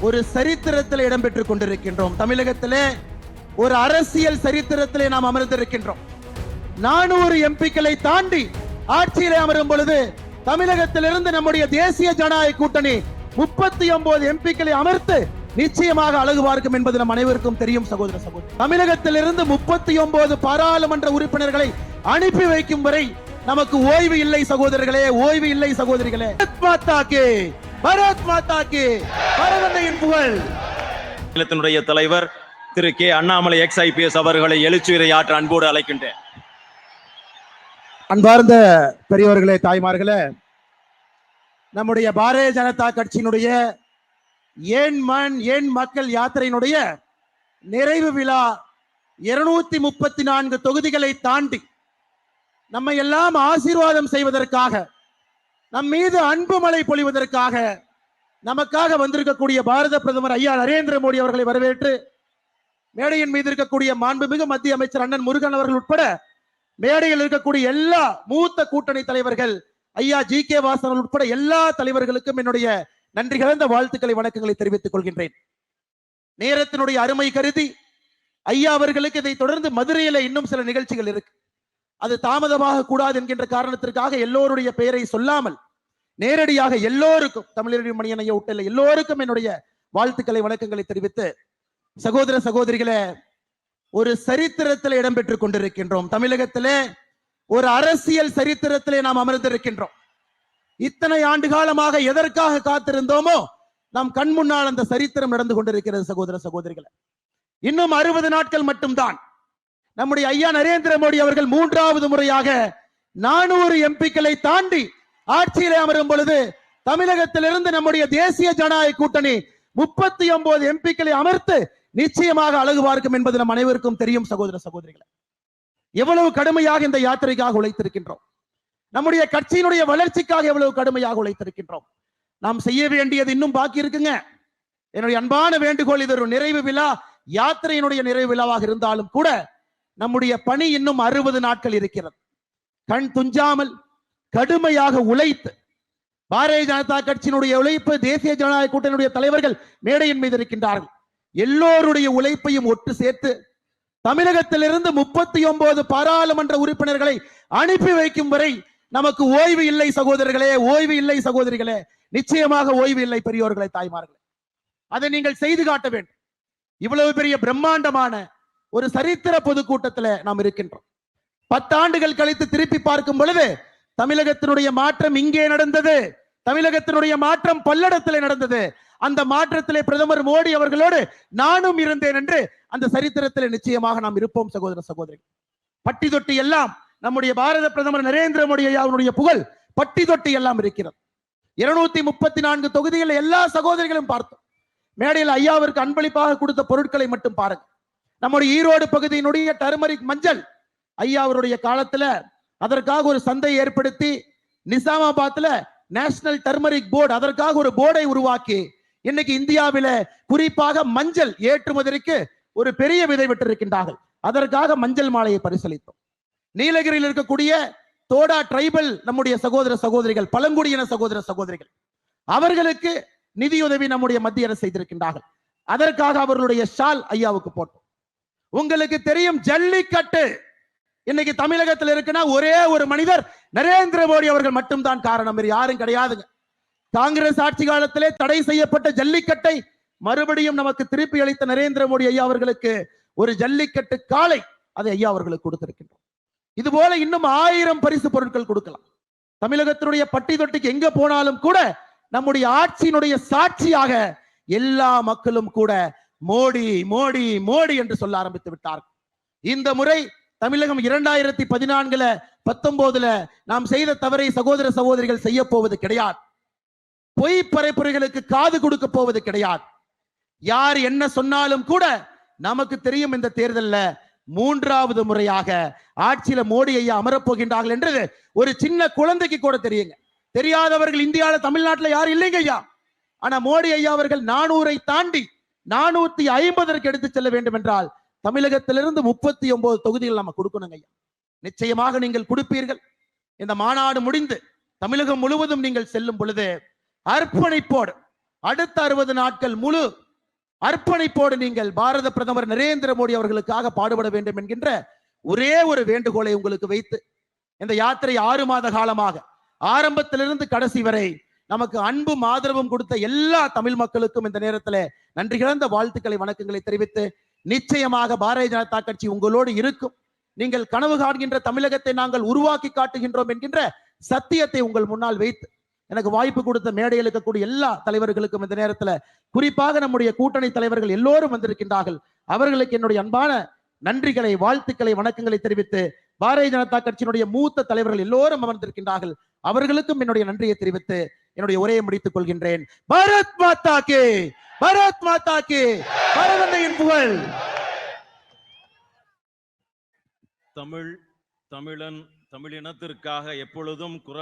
ஒரு சரித்திரத்தில் இடம்பெற்றுக் கொண்டிருக்கின்றோம். தமிழகத்திலே ஒரு அரசியல் சரித்திரத்திலே நாம் அமர்ந்திருக்கின்றோம். 400 எம்பிக்களை தாண்டி ஆட்சியிலே அமரும் பொழுது தமிழகத்திலிருந்து நம்முடைய தேசிய ஜனநாயக கூட்டணி 39 எம்பிக்களை அமர்த்து நிச்சயமாக அழகு பார்க்கும் என்பது நம் அனைவருக்கும் தெரியும். சகோதர சகோதரி, தமிழகத்திலிருந்து 39 பாராளுமன்ற உறுப்பினர்களை அனுப்பி வைக்கும் வரை நமக்கு ஓய்வு இல்லை சகோதரர்களே, ஓய்வு இல்லை சகோதரிகளே. பாரத் மாதா கி பரவந்தையின் புகழ். மாநிலத்தினுடைய தலைவர் திரு கே அண்ணாமலை ex-IPS அவர்களை எழுச்சியுரை ஆற்ற அன்போடு அழைக்கின்றேன். அன்பார்ந்த பெரியவர்களே, தாய்மார்களே, நம்முடைய பாரதிய ஜனதா கட்சியினுடைய ஏன் மண் ஏன் மக்கள் யாத்திரையினுடைய நிறைவு விழா 234 தொகுதிகளை தாண்டி நம்மை எல்லாம் ஆசீர்வாதம் செய்வதற்காக, நம் மீது அன்பு மழை பொழிவதற்காக நமக்காக வந்திருக்கக்கூடிய பாரத பிரதமர் ஐயா நரேந்திர மோடி அவர்களை வரவேற்று மேடையின் மீது இருக்கக்கூடிய மாண்புமிகு மத்திய அமைச்சர் அண்ணன் முருகன் அவர்கள் உட்பட மேடையில் இருக்கக்கூடிய எல்லா மூத்த கூட்டணி தலைவர்கள், ஐயா GK வாசன் உட்பட எல்லா தலைவர்களுக்கும் என்னுடைய நன்றி கலந்த வாழ்த்துக்களை வணக்கங்களை தெரிவித்துக் கொள்கின்றேன். நேரத்தினுடைய அருமை கருதி ஐயா அவர்களுக்கு இதை தொடர்ந்து மதுரையில இன்னும் சில நிகழ்ச்சிகள் இருக்கு. அது தாமதமாக கூடாது என்கின்ற காரணத்திற்காக எல்லோருடைய பெயரை சொல்லாமல் நேரடியாக எல்லோருக்கும், தமிழறிஞர் மணியன் ஐயா உட்பட எல்லோருக்கும் என்னுடைய வாழ்த்துக்களை வணக்கங்களை தெரிவித்து, சகோதர சகோதரிகளே, ஒரு சரித்திரத்தில் இடம்பெற்றுக் கொண்டிருக்கின்றோம். தமிழகத்திலே ஒரு அரசியல் சரித்திரத்திலே நாம் அமர்ந்திருக்கின்றோம். இத்தனை ஆண்டு காலமாக எதற்காக காத்திருந்தோமோ நம் கண் முன்னால் அந்த சரித்திரம் நடந்து கொண்டிருக்கிறது. சகோதர சகோதரிகளே, இன்னும் 60 நாட்கள் மட்டும்தான் நம்முடைய ஐயா நரேந்திர மோடி அவர்கள் 3வது முறையாக 400 எம்பிக்களை தாண்டி ஆட்சியிலே அமரும் பொழுது தமிழகத்திலிருந்து நம்முடைய தேசிய ஜனநாயக கூட்டணி 39 எம்பிக்களை அமர்த்து நிச்சயமாக அழகு பார்க்கும் என்பது நம் அனைவருக்கும் தெரியும். சகோதர சகோதரிகளை, எவ்வளவு கடுமையாக இந்த யாத்திரைக்காக உழைத்திருக்கின்றோம், நம்முடைய கட்சியினுடைய வளர்ச்சிக்காக எவ்வளவு கடுமையாக உழைத்திருக்கின்றோம். நாம் செய்ய வேண்டியது இன்னும் பாக்கி இருக்குங்க. என்னுடைய அன்பான வேண்டுகோள், இது ஒரு நிறைவு விழா, யாத்திரையினுடைய நிறைவு விழாவாக இருந்தாலும் கூட நம்முடைய பணி இன்னும் 60 நாட்கள் இருக்கிறது. கண் துஞ்சாமல் கடுமையாக உழைத்து பாரதிய ஜனதா கட்சியினுடைய உழைப்பு, தேசிய ஜனநாயக கூட்டணியுடைய தலைவர்கள் மேடையின் மீது இருக்கின்றார்கள். எல்லோருடைய உழைப்பையும் ஒட்டு சேர்த்து தமிழகத்திலிருந்து 39 பாராளுமன்ற உறுப்பினர்களை அனுப்பி வைக்கும் வரை நமக்கு ஓய்வு இல்லை சகோதரர்களே, ஓய்வு இல்லை சகோதரிகளே, நிச்சயமாக ஓய்வு இல்லை பெரியோர்களே, தாய்மார்களே. அதை நீங்கள் செய்து காட்ட வேண்டும். இவ்வளவு பெரிய பிரம்மாண்டமான ஒரு சரித்திர பொதுக்கூட்டத்தில் நாம் இருக்கின்றோம். 10 ஆண்டுகள் கழித்து திருப்பி பார்க்கும் பொழுது தமிழகத்தினுடைய மாற்றம் இங்கே நடந்தது. தமிழகத்தினுடைய மாற்றம் பல்லடத்தில் நடந்தது. அந்த மாற்றத்திலே பிரதமர் மோடி அவர்களோடு நானும் இருந்தேன் என்று அந்த சரித்திரத்தில் நிச்சயமாக நாம் இருப்போம். சகோதர சகோதரி, பட்டி தொட்டி எல்லாம் நம்முடைய பாரத பிரதமர் நரேந்திர மோடி அவருடைய புகழ் பட்டி தொட்டி எல்லாம் இருக்கிறது. 234 தொகுதிகள் எல்லா சகோதரிகளும் பார்த்தோம். மேடையில் ஐயாவிற்கு அன்பளிப்பாக கொடுத்த பொருட்களை மட்டும் பாருங்க. நம்முடைய ஈரோடு பகுதியினுடைய டர்மரிக் மஞ்சள் ஐயா அவருடைய காலத்துல அதற்காக ஒரு சந்தை ஏற்படுத்தி நிசாமாபாத்ல நேஷனல் டர்மரிக் போர்டு, அதற்காக ஒரு போர்டை உருவாக்கி இன்னைக்கு இந்தியாவில குறிப்பாக மஞ்சள் ஏற்றுமதிக்கு ஒரு பெரிய விதை விட்டிருக்கின்றார்கள். அதற்காக மஞ்சள் மாலையை பரிசீலித்தோம். நீலகிரியில் இருக்கக்கூடிய தோடா டிரைபல் நம்முடைய சகோதர சகோதரிகள், பழங்குடியின சகோதர சகோதரிகள், அவர்களுக்கு நிதியுதவி நம்முடைய மத்திய அரசு செய்திருக்கின்றார்கள். அதற்காக அவர்களுடைய ஷால் ஐயாவுக்கு போட்டோம். உங்களுக்கு தெரியும், ஜல்லிக்கட்டு இன்னைக்கு தமிழகத்தில் இருக்குன்னா ஒரே ஒரு மனிதர் நரேந்திர மோடி அவர்கள் மட்டும்தான் காரணம், வேறு யாரும் கிடையாதுங்க. காங்கிரஸ் ஆட்சி காலத்திலே தடை செய்யப்பட்ட ஜல்லிக்கட்டை மறுபடியும் நமக்கு திருப்பி அளித்த நரேந்திர மோடி ஐயா அவர்களுக்கு ஒரு ஜல்லிக்கட்டு காளை அதை ஐயா அவர்களுக்கு கொடுத்திருக்கின்றோம். இது போல இன்னும் 1000 பரிசு பொருட்கள் கொடுக்கலாம். தமிழகத்தினுடைய பட்டி தொட்டிக்கு எங்க போனாலும் கூட நம்முடைய ஆட்சியினுடைய சாட்சியாக எல்லா மக்களும் கூட மோடி மோடி மோடி என்று சொல்ல ஆரம்பித்து விட்டார்கள். இந்த முறை தமிழகம் 2014 19 நாம் செய்த தவறை சகோதர சகோதரிகள் செய்ய போவது கிடையாது. பொய் பரப்புரைகளுக்கு காது கொடுக்க போவது கிடையாது. யார் என்ன சொன்னாலும் கூட நமக்கு தெரியும், இந்த தேர்தலில் 3வது முறையாக ஆட்சியில மோடி ஐயா அமரப்போகின்றார்கள் என்று ஒரு சின்ன குழந்தைக்கு கூட தெரியுங்க. தெரியாதவர்கள் இந்தியாவில் தமிழ்நாட்டில் யாரும் இல்லைங்க ஐயா. ஆனா மோடி ஐயா அவர்கள் 400 தாண்டி 450 எடுத்து செல்ல வேண்டும் என்றால் தமிழகத்திலிருந்து 39 தொகுதிகள் நம்ம கொடுக்கணுங்க ஐயா. நிச்சயமாக நீங்கள் கொடுப்பீர்கள். இந்த மாநாடு முடிந்து தமிழகம் முழுவதும் நீங்கள் செல்லும் பொழுது அர்ப்பணிப்போடு அடுத்த 60 நாட்கள் முழு அர்ப்பணிப்போடு நீங்கள் பாரத பிரதமர் நரேந்திர மோடி அவர்களுக்காக பாடுபட வேண்டும் என்கின்ற ஒரே ஒரு வேண்டுகோளை உங்களுக்கு வைத்து இந்த யாத்திரை 6 மாத காலமாக ஆரம்பத்திலிருந்து கடைசி வரை நமக்கு அன்பும் ஆதரவும் கொடுத்த எல்லா தமிழ் மக்களுக்கும் இந்த நேரத்தில் நன்றி கலந்த வாழ்த்துக்களை வணக்கங்களை தெரிவித்து, நிச்சயமாக பாரதிய ஜனதா கட்சி உங்களோடு இருக்கும். நீங்கள் கனவு காண்கின்ற தமிழகத்தை நாங்கள் உருவாக்கி காட்டுகின்றோம் என்கின்ற சத்தியத்தை உங்கள் முன்னால் வைத்து எனக்கு வாய்ப்பு கொடுத்த மேடையில் இருக்கக்கூடிய எல்லா தலைவர்களுக்கும் இந்த நேரத்தில், குறிப்பாக நம்முடைய கூட்டணி தலைவர்கள் எல்லோரும் வந்திருக்கின்றார்கள், அவர்களுக்கு என்னுடைய அன்பான நன்றிகளை வாழ்த்துக்களை வணக்கங்களை தெரிவித்து, பாரதிய ஜனதா கட்சியினுடைய மூத்த தலைவர்கள் எல்லோரும் அமர்ந்திருக்கின்றார்கள், அவர்களுக்கும் என்னுடைய நன்றியை தெரிவித்து என்னுடைய உரையை முடித்துக் கொள்கின்றேன். பாரத் மாதா கே, பாரத் மாதா கே, பாரதந்தையின் புகழ். தமிழன் தமிழினத்திற்காக எப்பொழுதும் குரல்